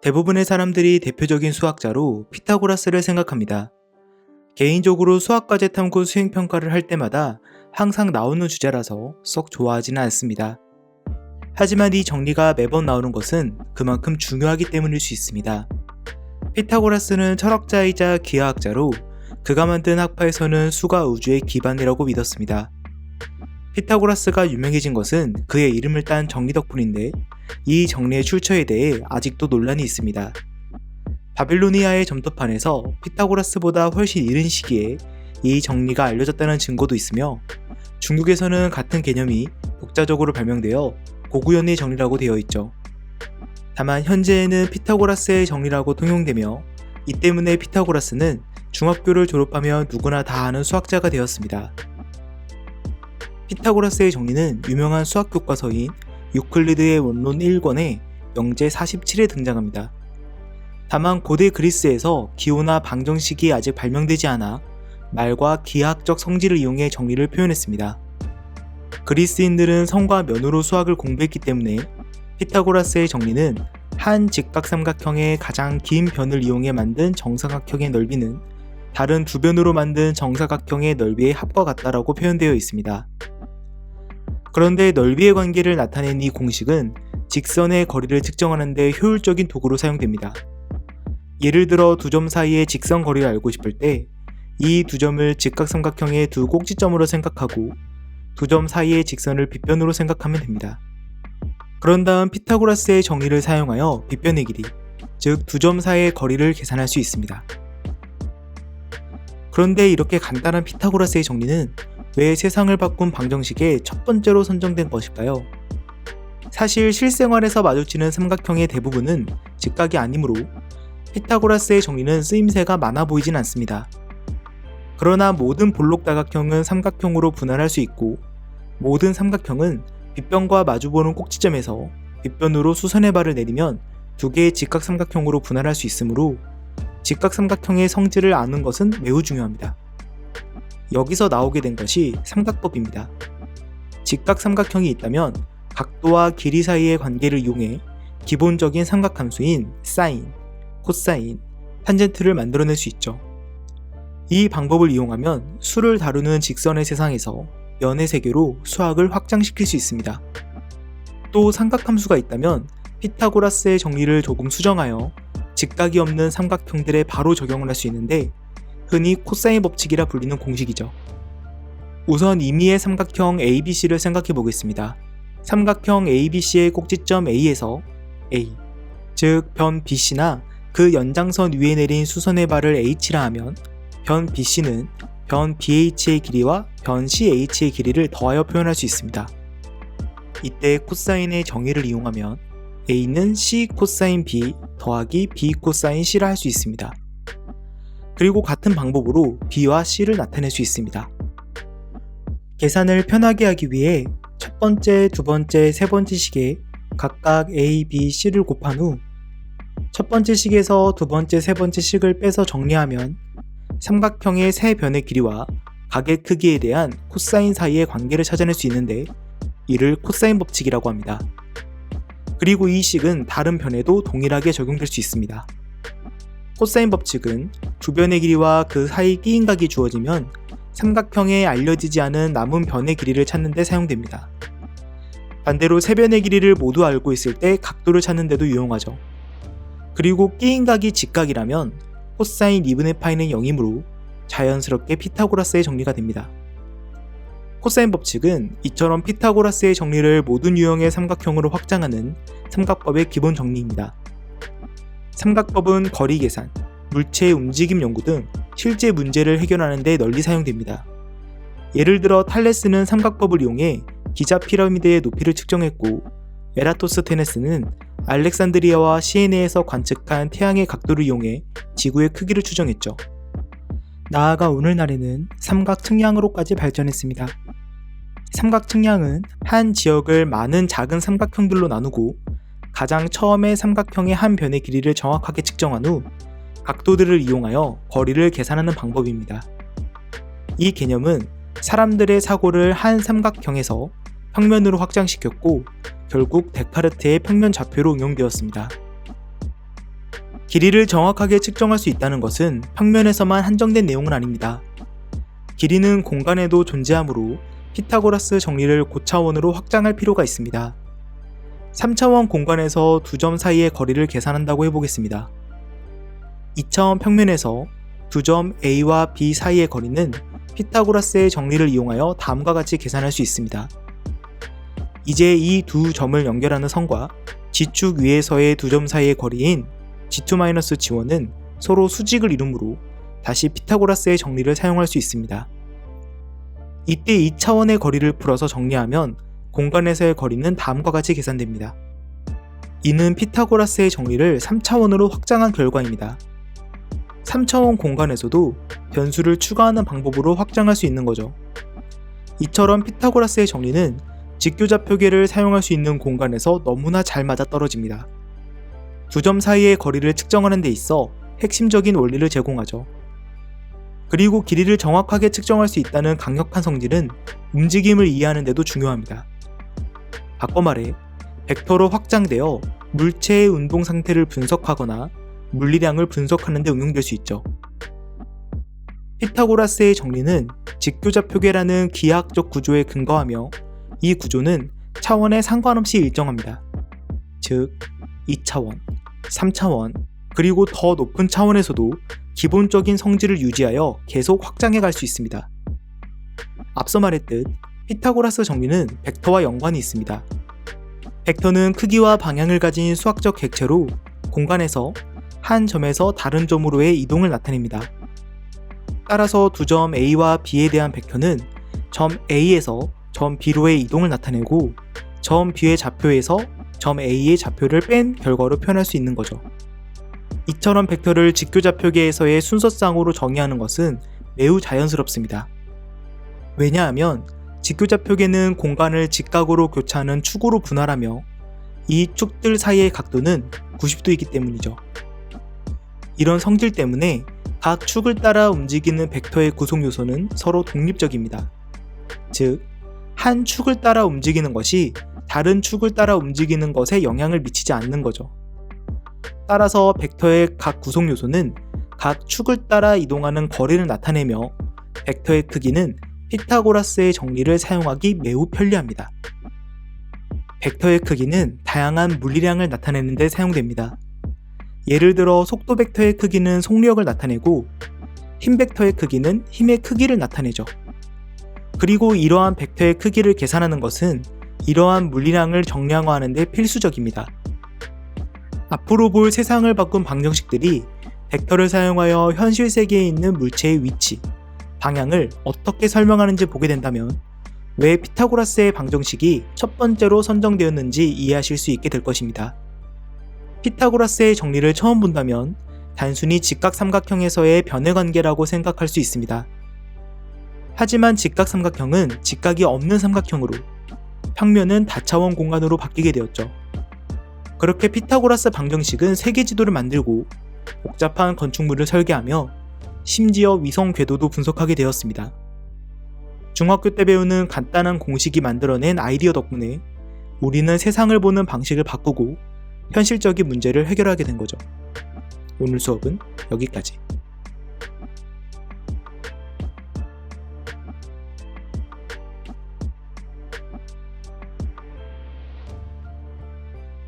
대부분의 사람들이 대표적인 수학자로 피타고라스를 생각합니다. 개인적으로 수학과제 탐구 수행평가를 할 때마다 항상 나오는 주제라서 썩 좋아하지는 않습니다. 하지만 이 정리가 매번 나오는 것은 그만큼 중요하기 때문일 수 있습니다. 피타고라스는 철학자이자 기하학자로 그가 만든 학파에서는 수가 우주의 기반이라고 믿었습니다. 피타고라스가 유명해진 것은 그의 이름을 딴 정리 덕분인데 이 정리의 출처에 대해 아직도 논란이 있습니다. 바빌로니아의 점토판에서 피타고라스보다 훨씬 이른 시기에 이 정리가 알려졌다는 증거도 있으며 중국에서는 같은 개념이 독자적으로 발명되어 고구연의 정리라고 되어 있죠. 다만 현재에는 피타고라스의 정리라고 통용되며 이 때문에 피타고라스는 중학교를 졸업하면 누구나 다 아는 수학자가 되었습니다. 피타고라스의 정리는 유명한 수학 교과서인 유클리드의 원론 1권에 영제 47에 등장합니다. 다만 고대 그리스에서 기호나 방정식이 아직 발명되지 않아 말과 기하학적 성질을 이용해 정리를 표현했습니다. 그리스인들은 성과 면으로 수학을 공부했기 때문에 피타고라스의 정리는 한 직각삼각형의 가장 긴 변을 이용해 만든 정사각형의 넓이는 다른 두 변으로 만든 정사각형의 넓이의 합과 같다라고 표현되어 있습니다. 그런데 넓이의 관계를 나타낸 이 공식은 직선의 거리를 측정하는 데 효율적인 도구로 사용됩니다. 예를 들어 두 점 사이의 직선 거리를 알고 싶을 때 이 두 점을 직각삼각형의 두 꼭지점으로 생각하고 두 점 사이의 직선을 빗변으로 생각하면 됩니다. 그런 다음 피타고라스의 정리를 사용하여 빗변의 길이, 즉 두 점 사이의 거리를 계산할 수 있습니다. 그런데 이렇게 간단한 피타고라스의 정리는 왜 세상을 바꾼 방정식의 첫 번째로 선정된 것일까요? 사실 실생활에서 마주치는 삼각형의 대부분은 직각이 아니므로 피타고라스의 정리는 쓰임새가 많아 보이진 않습니다. 그러나 모든 볼록다각형은 삼각형으로 분할할 수 있고 모든 삼각형은 빗변과 마주보는 꼭지점에서 빗변으로 수선의 발을 내리면 두 개의 직각삼각형으로 분할할 수 있으므로 직각삼각형의 성질을 아는 것은 매우 중요합니다. 여기서 나오게 된 것이 삼각법입니다. 직각삼각형이 있다면 각도와 길이 사이의 관계를 이용해 기본적인 삼각함수인 사인, 코사인, 탄젠트를 만들어낼 수 있죠. 이 방법을 이용하면 수를 다루는 직선의 세상에서 면의 세계로 수학을 확장시킬 수 있습니다. 또 삼각함수가 있다면 피타고라스의 정리를 조금 수정하여 직각이 없는 삼각형들에 바로 적용을 할 수 있는데 흔히 코사인 법칙이라 불리는 공식이죠. 우선 임의의 삼각형 ABC를 생각해 보겠습니다. 삼각형 ABC의 꼭지점 A에서 A, 즉 변 BC나 그 연장선 위에 내린 수선의 발을 H라 하면 변 BC는 변 BH의 길이와 변 CH의 길이를 더하여 표현할 수 있습니다. 이때 코사인의 정의를 이용하면 A는 C 코사인 B 더하기 B 코사인 C라 할 수 있습니다. 그리고 같은 방법으로 B와 C를 나타낼 수 있습니다. 계산을 편하게 하기 위해 첫 번째, 두 번째, 세 번째 식에 각각 A, B, C를 곱한 후 첫 번째 식에서 두 번째, 세 번째 식을 빼서 정리하면 삼각형의 세 변의 길이와 각의 크기에 대한 코사인 사이의 관계를 찾아낼 수 있는데 이를 코사인 법칙이라고 합니다. 그리고 이 식은 다른 변에도 동일하게 적용될 수 있습니다. 코사인 법칙은 두 변의 길이와 그 사이 끼인각이 주어지면 삼각형에 알려지지 않은 남은 변의 길이를 찾는 데 사용됩니다. 반대로 세 변의 길이를 모두 알고 있을 때 각도를 찾는 데도 유용하죠. 그리고 끼인각이 직각이라면 코사인 2분의 파이는 0이므로 자연스럽게 피타고라스의 정리가 됩니다. 코사인 법칙은 이처럼 피타고라스의 정리를 모든 유형의 삼각형으로 확장하는 삼각법의 기본 정리입니다. 삼각법은 거리 계산, 물체의 움직임 연구 등 실제 문제를 해결하는 데 널리 사용됩니다. 예를 들어 탈레스는 삼각법을 이용해 기자 피라미드의 높이를 측정했고 에라토스테네스는 알렉산드리아와 시에네에서 관측한 태양의 각도를 이용해 지구의 크기를 추정했죠. 나아가 오늘날에는 삼각 측량으로까지 발전했습니다. 삼각 측량은 한 지역을 많은 작은 삼각형들로 나누고 가장 처음에 삼각형의 한 변의 길이를 정확하게 측정한 후 각도들을 이용하여 거리를 계산하는 방법입니다. 이 개념은 사람들의 사고를 한 삼각형에서 평면으로 확장시켰고 결국 데카르트의 평면 좌표로 응용되었습니다. 길이를 정확하게 측정할 수 있다는 것은 평면에서만 한정된 내용은 아닙니다. 길이는 공간에도 존재하므로 피타고라스 정리를 고차원으로 확장할 필요가 있습니다. 3차원 공간에서 두 점 사이의 거리를 계산한다고 해보겠습니다. 2차원 평면에서 두 점 A와 B 사이의 거리는 피타고라스의 정리를 이용하여 다음과 같이 계산할 수 있습니다. 이제 이 두 점을 연결하는 선과 G축 위에서의 두 점 사이의 거리인 G2-G1은 서로 수직을 이루므로 다시 피타고라스의 정리를 사용할 수 있습니다. 이때 2차원의 거리를 풀어서 정리하면 공간에서의 거리는 다음과 같이 계산됩니다. 이는 피타고라스의 정리를 3차원으로 확장한 결과입니다. 3차원 공간에서도 변수를 추가하는 방법으로 확장할 수 있는 거죠. 이처럼 피타고라스의 정리는 직교좌표계를 사용할 수 있는 공간에서 너무나 잘 맞아떨어집니다. 두 점 사이의 거리를 측정하는 데 있어 핵심적인 원리를 제공하죠. 그리고 길이를 정확하게 측정할 수 있다는 강력한 성질은 움직임을 이해하는 데도 중요합니다. 바꿔 말해 벡터로 확장되어 물체의 운동 상태를 분석하거나 물리량을 분석하는 데 응용될 수 있죠. 피타고라스의 정리는 직교좌표계라는 기하학적 구조에 근거하며 이 구조는 차원에 상관없이 일정합니다. 즉 2차원, 3차원, 그리고 더 높은 차원에서도 기본적인 성질을 유지하여 계속 확장해 갈 수 있습니다. 앞서 말했듯 피타고라스 정리는 벡터와 연관이 있습니다. 벡터는 크기와 방향을 가진 수학적 객체로 공간에서 한 점에서 다른 점으로의 이동을 나타냅니다. 따라서 두 점 A와 B에 대한 벡터는 점 A에서 점 B로의 이동을 나타내고 점 B의 좌표에서 점 A의 좌표를 뺀 결과로 표현할 수 있는 거죠. 이처럼 벡터를 직교좌표계에서의 순서상으로 정의하는 것은 매우 자연스럽습니다. 왜냐하면 직교좌표계는 공간을 직각으로 교차하는 축으로 분할하며 이 축들 사이의 각도는 90도이기 때문이죠. 이런 성질 때문에 각 축을 따라 움직이는 벡터의 구성 요소는 서로 독립적입니다. 즉, 한 축을 따라 움직이는 것이 다른 축을 따라 움직이는 것에 영향을 미치지 않는 거죠. 따라서 벡터의 각 구성 요소는 각 축을 따라 이동하는 거리를 나타내며 벡터의 크기는 피타고라스의 정리를 사용하기 매우 편리합니다. 벡터의 크기는 다양한 물리량을 나타내는 데 사용됩니다. 예를 들어 속도 벡터의 크기는 속력을 나타내고 힘 벡터의 크기는 힘의 크기를 나타내죠. 그리고 이러한 벡터의 크기를 계산하는 것은 이러한 물리량을 정량화하는 데 필수적입니다. 앞으로 볼 세상을 바꾼 방정식들이 벡터를 사용하여 현실 세계에 있는 물체의 위치, 방향을 어떻게 설명하는지 보게 된다면 왜 피타고라스의 방정식이 첫 번째로 선정되었는지 이해하실 수 있게 될 것입니다. 피타고라스의 정리를 처음 본다면 단순히 직각삼각형에서의 변해관계라고 생각할 수 있습니다. 하지만 직각삼각형은 직각이 없는 삼각형으로 평면은 다차원 공간으로 바뀌게 되었죠. 그렇게 피타고라스 방정식은 세계지도를 만들고 복잡한 건축물을 설계하며 심지어 위성 궤도도 분석하게 되었습니다. 중학교 때 배우는 간단한 공식이 만들어낸 아이디어 덕분에 우리는 세상을 보는 방식을 바꾸고 현실적인 문제를 해결하게 된 거죠. 오늘 수업은 여기까지.